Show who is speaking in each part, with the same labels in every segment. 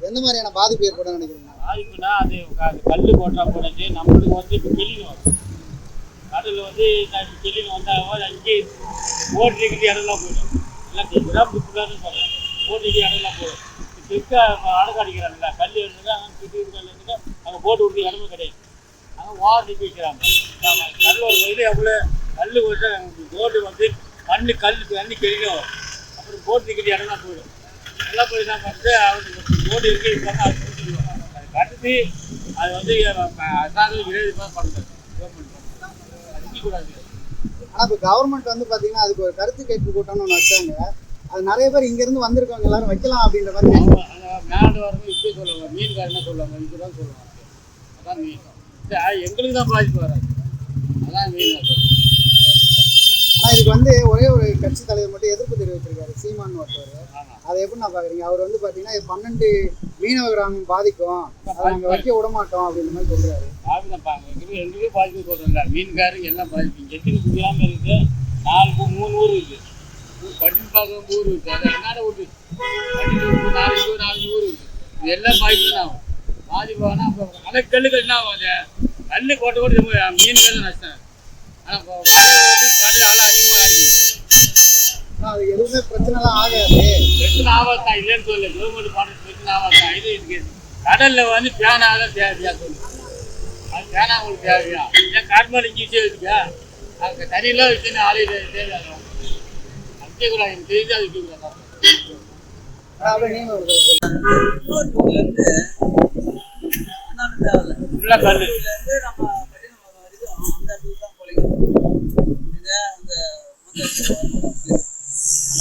Speaker 1: எந்த மாதிரியான பாதிப்பு ஏற்படும் நினைக்கிறீங்க?
Speaker 2: பாதிப்புனா அது கல் போட்டா போனது நம்மளுக்கு வந்து இப்போ கிளின்னு வரும். கடலில் வந்து கிளின்னு வந்தால் அங்கே ஓட்டிக்கிட்டு இடம்லாம் போயிடும். எல்லாம் கிராமத்துக்குள்ளான்னு சொல்கிறேன். ஓட்டிக்கிட்டு இடம்லாம் போயிடும். தெற்க அடக்க அடிக்கிறாங்கல்ல, கல் எடுத்துங்க அங்கே அங்கே போட்டு விட்டு இடமே கிடையாது. அங்கே வாசிக்கு வைக்கிறாங்க. கல் ஒரு வயது எவ்வளோ கல் வந்து போட்டு வந்து மண்ணு தண்ணி கிளியும் வரும். அப்புறம் போட்டுக்கிட்டு இடம்லாம் போயிடும். எல்லாம் போய் என்ன பண்ணிட்டு அவருக்கு போட்டு இருக்காங்க. அது கட்டுத்து அது வந்து அரசாங்கம் 20% பண்ணுறது கவர்மெண்ட் அடிக்கக்கூடாது.
Speaker 1: ஆனால் இப்போ கவர்மெண்ட் வந்து பார்த்தீங்கன்னா அதுக்கு ஒரு கருத்து கேட்பு கூட்டம்னு ஒன்று வச்சாங்க. அது நிறைய பேர் இங்கேருந்து வந்திருக்கவங்க எல்லாரும் வைக்கலாம் அப்படின்ற மாதிரி
Speaker 2: மேலே வரவங்க இப்படி சொல்லுவாங்க. மீன்கார் என்ன சொல்லுவாங்க, இதுதான் சொல்லுவாங்க. அதான் மீன் எங்களுக்கு தான் பாதிப்பு வராது. அதான் மீன்.
Speaker 1: ஆனால் இதுக்கு வந்து ஒரே ஒரு கட்சி தலைவர் மட்டும் எதிர்ப்பு தெரிவிச்சிருக்காரு, சீமான் ஒருத்தவர். அதை எப்படி நான் பார்க்குறீங்க? அவர் வந்து பார்த்தீங்கன்னா 12 மீனவ கிராமம் பாதிக்கும், அதை நாங்கள் வைக்க விட மாட்டோம் அப்படின்ற மாதிரி சொல்கிறாரு.
Speaker 2: பாதிதான் எங்களுக்கே பாதிப்பு சொல்கிறேன்ல. மீன்காருக்கு எல்லாம் பாதிப்பு. எத்தனை கிராமம் இருக்குது? 3 ஊர் இருக்குது. பட்டினி பார்க்க ஊர் இருக்குது. அது என்னோட ஊர் பட்டினி 4 ஊர் இருக்குது. இது எல்லாம் பாதிப்பு தான் ஆகும். பாதிப்பு ஆனால் அப்போ அந்த கல்லுகள் என்ன ஆகும்? அந்த கல் போட்ட கூட மீன்கள் தான் நஷ்டம். ஆனால் இப்போ கடல் ஆள் அதிகமாக இருக்குது.
Speaker 1: அது எதுவுமே பிரச்சனைலாம் ஆகாது.
Speaker 2: பிரச்சனை ஆகாதான் இல்லைன்னு சொல்லு. கவர்மெண்ட் பண்ணுறது பிரச்சனை ஆகாதான். இது இருக்குது கடலில் வந்து பேனாக தான் தேவையா சொல்லு. அது பேனா உங்களுக்கு தேவையா? ஏன் கார்மெண்ட் இங்கே வச்சே வச்சுக்கா? அங்கே தண்ணியெல்லாம் வச்சுன்னு ஆலையில் தேவையாகும். அது கேட்கக்கூடாது. எனக்கு தெரிஞ்சு அது கேட்கக்கூடாது. ஃபுல்லாக கல்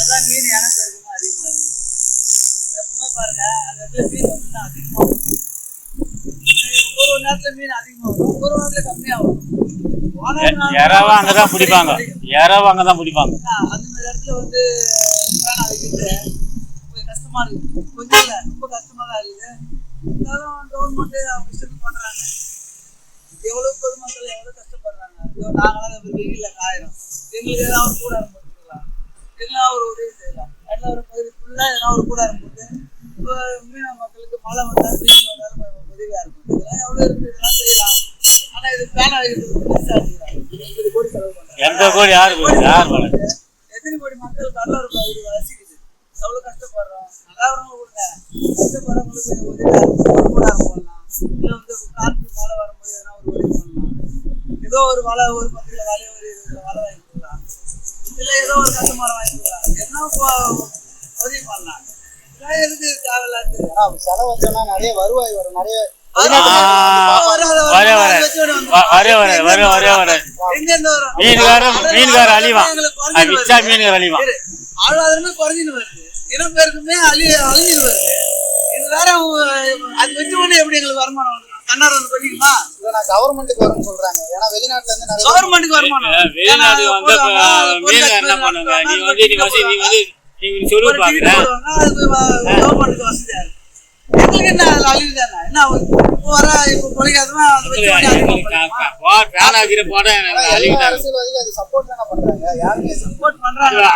Speaker 3: அதான் மீன் எனக்கு அதிகமாக இருக்கும். எப்பவுமே பாருங்க அந்த இடத்துல மீன் வந்து அதிகமாக வரும். ஒரு நேரத்தில் மீன் அதிகமாக வரும், ஒரு நேரத்தில் கம்மியாக வரும்.
Speaker 2: யாராவது அங்கே தான் பிடிப்பாங்க. அந்த மாதிரி
Speaker 3: இடத்துல வந்து வைக்கிறது கொஞ்சம் கஷ்டமா இருக்கு. கொஞ்சம் இல்லை, ரொம்ப கஷ்டமாக தான் இருக்குது. இருந்தாலும் கவர்மெண்ட்டு அவங்க இஷ்டத்துக்கு பண்ணுறாங்க. எவ்வளோ பொதுமக்கள் எவ்வளோ கஷ்டப்படுறாங்க. நாங்களாம் வெயிலில் காயிறோம். எங்களுக்கு ஏதாவது கூட இருந்துக்கலாம், எல்லாம் ஒரு உதவி செய்யலாம். எல்லாம் ஒரு பகுதி ஃபுல்லாக எதனா ஒரு கூடாரம் போட்டு மீனவ மக்களுக்கு மழை வந்தாலும் வெயில் வந்தாலும் உதவியாக இருக்கும். இதெல்லாம் எவ்வளோ இருக்குது, இதெல்லாம் செய்யலாம். ஆனால் இது பேனா வைக்கிறதுக்கு பெருசாக இருக்கிறாங்க. 20 கோடி செலவு பண்ணுறாங்க. எத்தனை கோடி மக்கள் கடலோர பகுதி வசிக்குது. எவ்வளோ கஷ்டப்படுறோம். நல்லா வரவங்க கொடுங்க, கஷ்டப்படுறவங்களுக்கு உதவியாக இருக்கும். ஒரு கூடாரம் போடலாம், இல்லை வந்து காற்று மழை வரும்போது எதனா ஒரு உதவி பண்ணலாம். ஏதோ ஒரு வலை, ஒரு 10 கிலோ வலையை ஒரு 20 கிலோ வலை வாங்கி கொடுக்கலாம். இல்லை ஏதோ ஒரு கட்டுமானம் வாங்கி கொடுக்கலாம். என்ன உதவி பண்ணலாம். இதெல்லாம் எதுக்கு தேவையில்லாது?
Speaker 1: செலவு வச்சோம்னா நிறைய வருவாய் வரும். நிறைய
Speaker 2: மீன்கார அழிவான்.
Speaker 3: ஆழ்வாதாரமே குறைஞ்சின்னு வருது. இனம் பேருக்குமே அழிஞ்சிட்டு வருது. இது வேற அது வச்சு கொண்டு எப்படி எங்களுக்கு வருமானம் வருது? கண்ணார் வந்து பண்ணிக்குமா?
Speaker 1: கவர்மெண்ட்டுக்கு வரும்னு சொல்றாங்க. ஏன்னா வெளிநாட்டுல இருந்து
Speaker 3: கவர்மெண்ட்டுக்கு வருமானம்.
Speaker 2: வெளிநாடு வந்து என்ன பண்ணுங்க? நீங்க சொல்லி பாருங்க.
Speaker 3: கவர்மெண்ட்டுக்கு வசதியா இருக்கு. எங்களுக்கு என்ன அழிவு தானே? என்ன வர இப்போ பொழைக்காதமா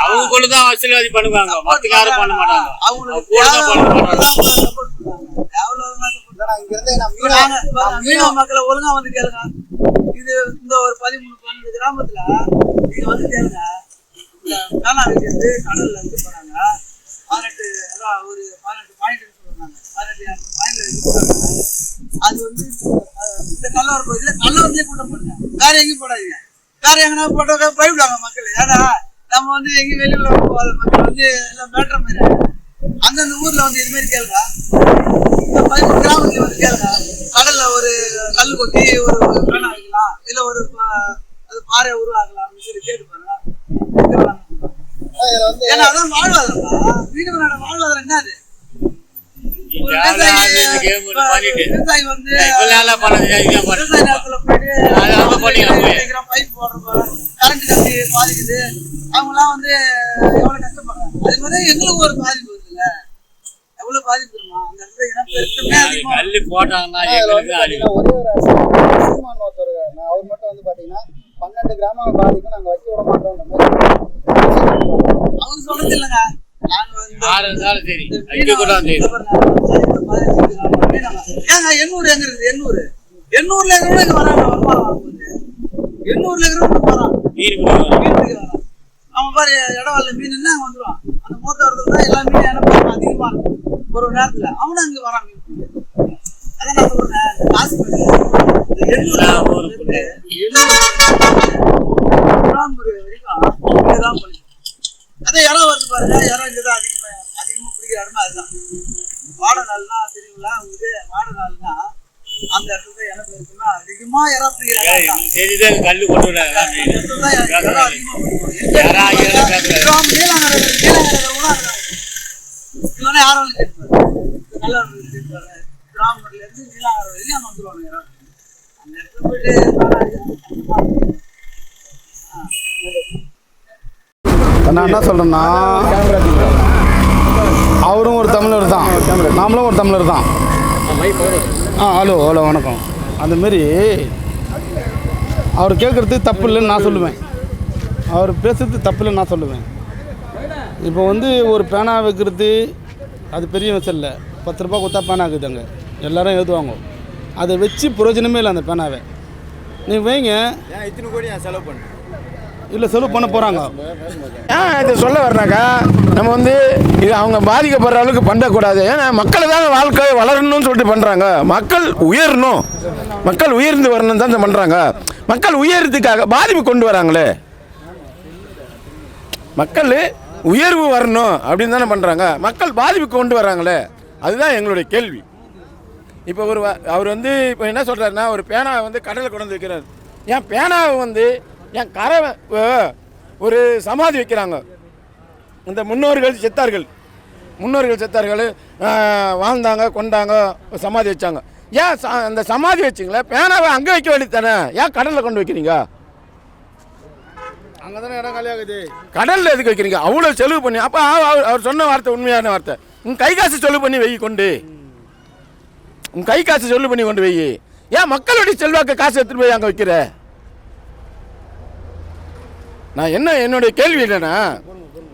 Speaker 2: அவங்களுக்குள்ளதான் அரசியல்வாதி பண்ணுவாங்க. மத்த யாரும் பண்ண மாட்டாங்க.
Speaker 3: மீனவ மக்களை ஒழுங்கா வந்து கேளுங்க. இது இந்த ஒரு 13-12 கிராமத்துல நீங்க வந்து கேளுங்க. பேனா வைக்கிறது கடல்ல இருந்து போறாங்க. 18 ஒரு 18 பாயிண்ட் சொல்றாங்க. 18 பாயிண்ட்ல வைக்க போறாங்க. அது வந்து இந்த கல்லூர பகுதியில கல்லூரிலே கூட்டம் போடுங்க. வேற எங்கேயும் போடாதீங்க. வேற எங்கன்னா போட்டோ போயிடுவாங்க மக்கள். ஏன்னா நம்ம வந்து எங்கேயும் வெளியில போகாத மக்கள் வந்து எல்லாம் மேட்ற மாதிரி அந்தந்த ஊர்ல வந்து இது மாதிரி கேளுங்க. இந்த 13 கிராமத்துல வந்து கேளுங்க. கடல்ல ஒரு கல் கொட்டி ஒரு பேனா வைக்கலாம், இல்ல ஒரு அது பாறை உருவாக்கலாம் அப்படின்னு சொல்லி கேட்டு பாருங்க. ஏன்னா அதான் வாழ்வாதாரம். மீனவனோட வாழ்வாதாரம் என்னது? விவசாயி வந்து விவசாய நேரத்துல போயிட்டு பைப் போடுறப்ப கரண்ட் கட்டி பாதிக்குது. அவங்கலாம் வந்து எவ்வளவு கஷ்டப்படுறாங்க. அது மாதிரி எங்களுக்கு ஒரு பாதிப்பு வருதுல்ல. எவ்வளவு பாதிப்பு இருக்குமா அந்த இடத்துல? இனப்பெருக்கமே
Speaker 1: அவர் மட்டும் வந்து பாத்தீங்கன்னா 12 கிராமங்கள் பாதிக்கும், நாங்க வைக்க விட மாட்டோம்.
Speaker 3: அவரு சொல்றது இல்லைங்க.
Speaker 2: யார் இருந்தாலும் சரி அங்கே கூட சரி.
Speaker 3: ஏங்க எண்ணூர் எங்க இருக்குது? எண்ணூர்ல இருக்கிறவங்க இங்க வராங்க. வருமானம் வரும்போது எண்ணூர்ல இருக்கிறவங்க வரான்
Speaker 2: மீன் பிடிக்க
Speaker 3: மீன் வரான். அவன் பாரு இடவாள்ல மீன் அங்க வந்துருவான். அந்த மூத்தவரத்துல தான் எல்லா மீனும் இடம் அதிகமா இருக்கும் ஒரு நேரத்துல. அவனும் அங்க வரான் மீன் பிடிக்க. அதான் நான் சொல்றேன், காசு அதே இடம் வருது பாருங்க. இடம் இங்கதான் அதிகமா பிடிக்கிற இடம்னா அதுதான். வாடை நாள்னா தெரியுங்களா உங்களுக்கு? வாடை நாள்னா அந்த இடத்துல இடம் இருக்குன்னா அதிகமா இடம் பிடிக்கிற இடம்
Speaker 2: தெரியுது. கல்லு கொண்டு விடாது
Speaker 3: இல்லைன்னா யாரும் கேட்பாரு. நல்ல கேட்பாரு. கிராமத்துல இருந்து நீலாங்கரை வரைக்கும் அங்க வந்துருவாங்க இடம். அந்த இடத்துல போயிட்டு
Speaker 4: நான் என்ன சொல்கிறேன்னா, அவரும் ஒரு தமிழர் தான், நாமளும் ஒரு தமிழர் தான். ஹலோ வணக்கம். அந்தமாரி அவர் கேட்குறது தப்பு இல்லைன்னு நான் சொல்லுவேன், அவர் பேசுறது தப்பு இல்லைன்னு நான் சொல்லுவேன். இப்போ வந்து ஒரு பேனா வைக்கிறது அது பெரிய விஷயம் இல்லை. 10 ரூபா கொடுத்தா பேனா இருக்குதாங்க, எல்லோரும் எழுதுவாங்க. அதை வச்சு பிரயோஜனமே இல்லை. அந்த பேனாவை நீங்கள் வைங்க.
Speaker 5: இத்தனை கோடி செலவு பண்ணு
Speaker 4: இல்லை, செலவு பண்ண போகிறாங்க.
Speaker 5: இதை சொல்ல வர்றாக்கா, நம்ம வந்து இது அவங்க பாதிக்கப்படுற அளவுக்கு பண்ணக்கூடாது. ஏன்னா மக்களை தான் வாழ்க்கை வளரணும்னு சொல்லிட்டு பண்ணுறாங்க. மக்கள் உயரணும், மக்கள் உயர்ந்து வரணும் தான் பண்ணுறாங்க. மக்கள் உயர்றதுக்காக பாதிப்பு கொண்டு வராங்களே, மக்கள் உயர்வு வரணும் அப்படின்னு தானே பண்ணுறாங்க. மக்கள் பாதிப்பு கொண்டு வராங்களே, அதுதான் எங்களுடைய கேள்வி. இப்போ அவர் வந்து இப்போ என்ன சொல்கிறாருன்னா, ஒரு பேனாவை வந்து கடலில் கொண்டு வந்து வைக்கிறார். ஏன் பேனாவை வந்து ஏன் கரை ஒரு சமாதி வைக்கிறாங்க. இந்த முன்னோர்கள் செத்தார்கள் வாழ்ந்தாங்க, கொண்டாங்க, சமாதி வச்சாங்க. ஏன் அந்த சமாதி வச்சிங்களே, பேனாவை அங்கே வைக்க வேண்டியது தானே, ஏன் கடலில் கொண்டு வைக்கிறீங்க?
Speaker 4: அங்கே தானே இடம் காலியாகுது.
Speaker 5: கடலில் எதுக்கு வைக்கிறீங்க? அவ்வளோ செலவு பண்ணி. அப்போ அவர் சொன்ன வார்த்தை உண்மையான வார்த்தை. உன் கை காசு செலவு பண்ணி வெய் கொண்டு, உன் கை காசு செலவு பண்ணி கொண்டு வெய். ஏன் மக்களுடைய செல்வாக்கு காசு எடுத்துகிட்டு போய் அங்கே வைக்கிற? நான் என்னுடைய கேள்வி என்னென்னா,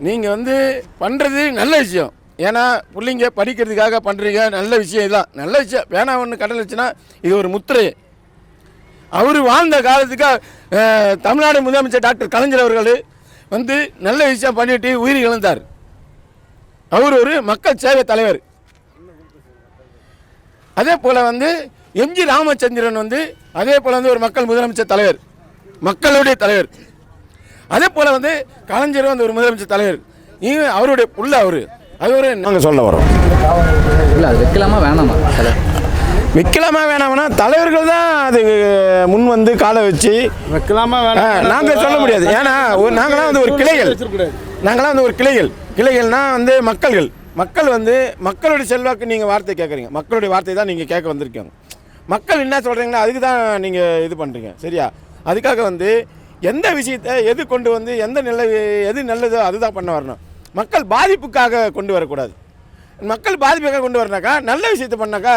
Speaker 5: நீங்கள் வந்து பண்ணுறது நல்ல விஷயம். ஏன்னா பிள்ளைங்க படிக்கிறதுக்காக பண்ணுறீங்க, நல்ல விஷயம். இதுதான் நல்ல விஷயம். வேணா ஒன்று கடல் வச்சுன்னா இது ஒரு முத்திரை. அவர் வாழ்ந்த காலத்துக்கு தமிழ்நாடு முதலமைச்சர் டாக்டர் கலைஞர் அவர்கள் வந்து நல்ல விஷயம் பண்ணிட்டு உயிர் இழந்தார். அவர் ஒரு மக்கள் சேவை தலைவர். அதே போல் வந்து எம்ஜி ராமச்சந்திரன் வந்து அதே போல் வந்து ஒரு மக்கள் முதலமைச்சர் தலைவர், மக்களுடைய தலைவர். அதே போல் வந்து கலைஞர் வந்து ஒரு முதலமைச்சர் தலைவர். அவருடைய புள்ள அது ஒரு நாங்கள் சொல்ல வரோம்.
Speaker 6: இல்லை, அது வைக்கலாமா வேணாமா?
Speaker 5: வைக்கலாமா வேணாம்னா தலைவர்கள் தான் அது முன் வந்து காலை வச்சு
Speaker 4: வைக்கலாமா வேணாம்
Speaker 5: நாங்கள் சொல்ல முடியாது. ஏன்னா நாங்களாம் வந்து ஒரு கிளைகள்னா வந்து மக்கள் வந்து மக்களுடைய செல்வாக்கு நீங்கள் வார்த்தை கேட்குறீங்க, மக்களுடைய வார்த்தை தான் நீங்கள் கேட்க வந்திருக்கீங்க. மக்கள் என்ன சொல்கிறீங்களோ அதுக்கு தான் நீங்கள் இது பண்ணுறீங்க, சரியா? அதுக்காக வந்து எந்த விஷயத்தை எது கொண்டு வந்து எது நல்லதோ அதுதான் பண்ண வரணும். மக்கள் பாதிப்புக்காக கொண்டு வரக்கூடாது. மக்கள் பாதிப்புக்காக கொண்டு வரனாக்கா நல்ல விஷயத்தை பண்ணாக்கா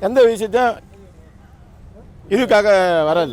Speaker 5: எந்த விஷயத்தையும் இதுக்காக வராது.